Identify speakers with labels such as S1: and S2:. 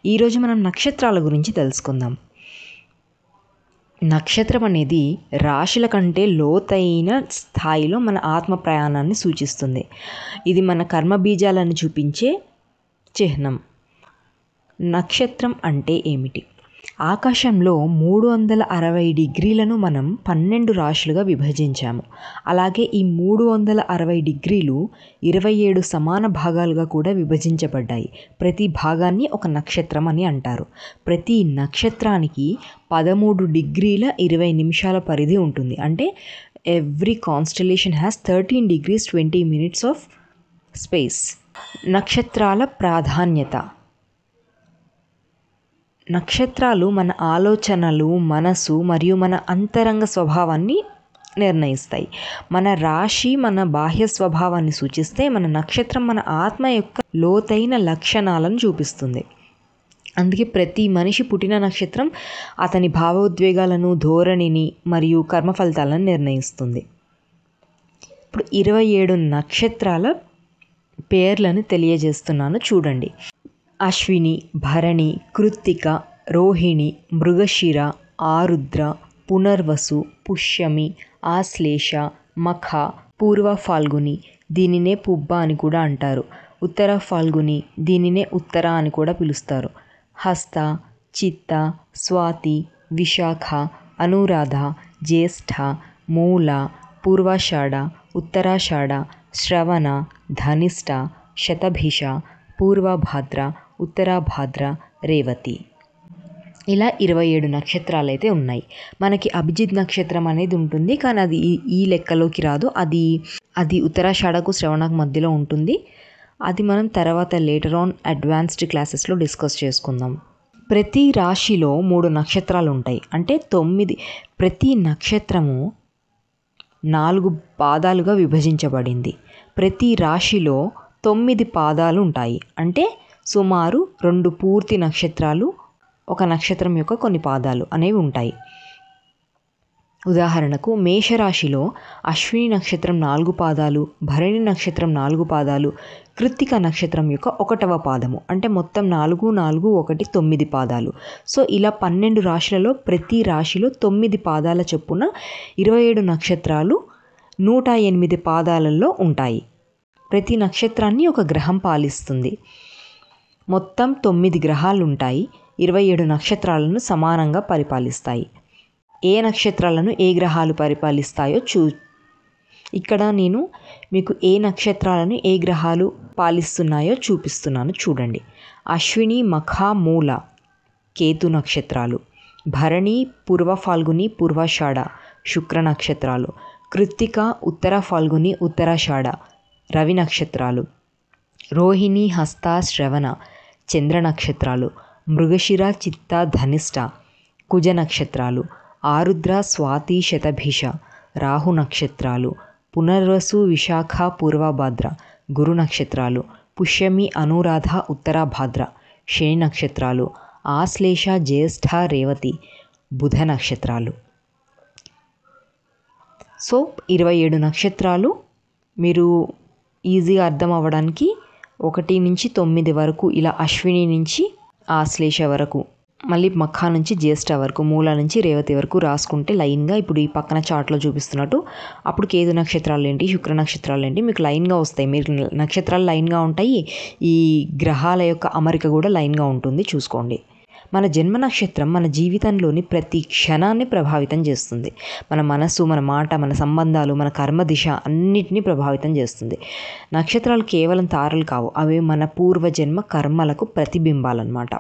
S1: ఈరోజు మనం నక్షత్రాల గురించి తెలుసుకుందాం. నక్షత్రం అనేది రాశుల కంటే లోతైన స్థాయిలో మన ఆత్మ ప్రయాణాన్ని సూచిస్తుంది. ఇది మన కర్మ బీజాలను చూపించే చిహ్నం. నక్షత్రం అంటే ఏమిటి? ఆకాశంలో 360 డిగ్రీలను మనం 12 రాశులుగా విభజించాము. అలాగే ఈ 360 డిగ్రీలు 27 సమాన భాగాలుగా కూడా విభజించబడ్డాయి. ప్రతి భాగాన్ని ఒక నక్షత్రం అని అంటారు. ప్రతి నక్షత్రానికి 13 డిగ్రీల 20 నిమిషాల పరిధి ఉంటుంది. అంటే every constellation has 13 degrees 20 minutes of space. నక్షత్రాల ప్రాధాన్యత. నక్షత్రాలు మన ఆలోచనలు, మనసు మరియు మన అంతరంగ స్వభావాన్ని నిర్ణయిస్తాయి. మన రాశి మన బాహ్య స్వభావాన్ని సూచిస్తే, మన నక్షత్రం మన ఆత్మ యొక్క లోతైన లక్షణాలను చూపిస్తుంది. అందుకే ప్రతి మనిషి పుట్టిన నక్షత్రం అతని భావోద్వేగాలను, ధోరణిని మరియు కర్మ ఫలితాలను నిర్ణయిస్తుంది. ఇప్పుడు 27 నక్షత్రాల పేర్లను తెలియజేస్తున్నాను, చూడండి. అశ్విని, భరణి, కృత్తిక, రోహిణి, మృగశిర, ఆరుద్ర, పునర్వసు, పుష్యమి, ఆశ్లేష, మఖ, పూర్వ ఫాల్గుని, దీనినే పుబ్బ అని కూడా అంటారు. ఉత్తర ఫాల్గుని, దీనినే ఉత్తర అని కూడా పిలుస్తారు. హస్త, చిత్త, స్వాతి, విశాఖ, అనురాధ, జ్యేష్ఠ, మూల, పూర్వాషాఢ, ఉత్తరాషాఢ, శ్రవణ, ధనిష్ట, శతభిష, పూర్వభాద్ర, ఉత్తరాభాద్ర, రేవతి. ఇలా 27 నక్షత్రాలు అయితే ఉన్నాయి. మనకి అభిజిత్ నక్షత్రం అనేది ఉంటుంది, కానీ అది ఈ లెక్కలోకి రాదు. అది ఉత్తరాషాఢకు శ్రవణకు మధ్యలో ఉంటుంది. అది మనం తర్వాత లేటర్ ఆన్ అడ్వాన్స్డ్ క్లాసెస్లో డిస్కస్ చేసుకుందాం. ప్రతి రాశిలో 3 నక్షత్రాలు ఉంటాయి. అంటే 9. ప్రతి నక్షత్రము 4 పాదాలుగా విభజించబడింది. ప్రతి రాశిలో 9 పాదాలు ఉంటాయి. అంటే సుమారు 2 పూర్తి నక్షత్రాలు, ఒక నక్షత్రం యొక్క కొన్ని పాదాలు అనేవి ఉంటాయి. ఉదాహరణకు మేషరాశిలో అశ్విని నక్షత్రం 4 పాదాలు, భరణి నక్షత్రం 4 పాదాలు, కృత్తిక నక్షత్రం యొక్క 1వ పాదము. అంటే మొత్తం 4, 4, 1, 9 పాదాలు. సో ఇలా 12 రాశులలో ప్రతి రాశిలో 9 పాదాల చొప్పున 27 నక్షత్రాలు 108 పాదాలలో ఉంటాయి. ప్రతి నక్షత్రాన్ని ఒక గ్రహం పాలిస్తుంది. మొత్తం 9 గ్రహాలు ఉంటాయి. 27 నక్షత్రాలను సమానంగా పరిపాలిస్తాయి. ఏ నక్షత్రాలను ఏ గ్రహాలు పరిపాలిస్తాయో ఇక్కడ నేను మీకు ఏ నక్షత్రాలను ఏ గ్రహాలు పాలిస్తున్నాయో చూపిస్తున్నాను, చూడండి. అశ్విని, మఖ, మూల కేతు నక్షత్రాలు. భరణి, పూర్వ ఫాల్గుని, పూర్వాషాఢ శుక్ర నక్షత్రాలు. కృత్తిక, ఉత్తర ఫాల్గుని, ఉత్తరాషాఢ రవి నక్షత్రాలు. రోహిణి, హస్త, శ్రవణ చంద్ర నక్షత్రాలు. మృగశిర, చిత్త, ధనిష్ట కుజ నక్షత్రాలు. ఆరుద్ర, స్వాతి, శతభిష రాహు నక్షత్రాలు. పునర్వసు, విశాఖ, పూర్వభాద్ర గురు నక్షత్రాలు. పుష్యమి, అనురాధ, ఉత్తరాభాద్ర శని నక్షత్రాలు. ఆశ్లేష, జ్యేష్ఠ, రేవతి బుధ నక్షత్రాలు. సో 27 నక్షత్రాలు మీరు ఈజీగా అర్థం అవ్వడానికి 1 నుంచి 9 వరకు, ఇలా అశ్విని నుంచి ఆశ్లేష వరకు, మళ్ళీ మఖ నుంచి జ్యేష్ఠ వరకు, మూల నుంచి రేవతి వరకు రాసుకుంటే లైన్గా ఇప్పుడు ఈ పక్కన చార్ట్లో చూపిస్తున్నట్టు, అప్పుడు కేతు నక్షత్రాలు ఏంటి, శుక్ర నక్షత్రాలు ఏంటి మీకు లైన్గా వస్తాయి. మీరు నక్షత్రాలు లైన్గా ఉంటాయి, ఈ గ్రహాల యొక్క అమరిక కూడా లైన్గా ఉంటుంది, చూసుకోండి. మన జన్మ నక్షత్రం మన జీవితంలోని ప్రతి క్షణాన్ని ప్రభావితం చేస్తుంది. మన మనసు, మన మాట, మన సంబంధాలు, మన కర్మ దిశ అన్నిటినీ ప్రభావితం చేస్తుంది. నక్షత్రాలు కేవలం తారలు కావు, అవి మన పూర్వజన్మ కర్మలకు ప్రతిబింబాలన్నమాట.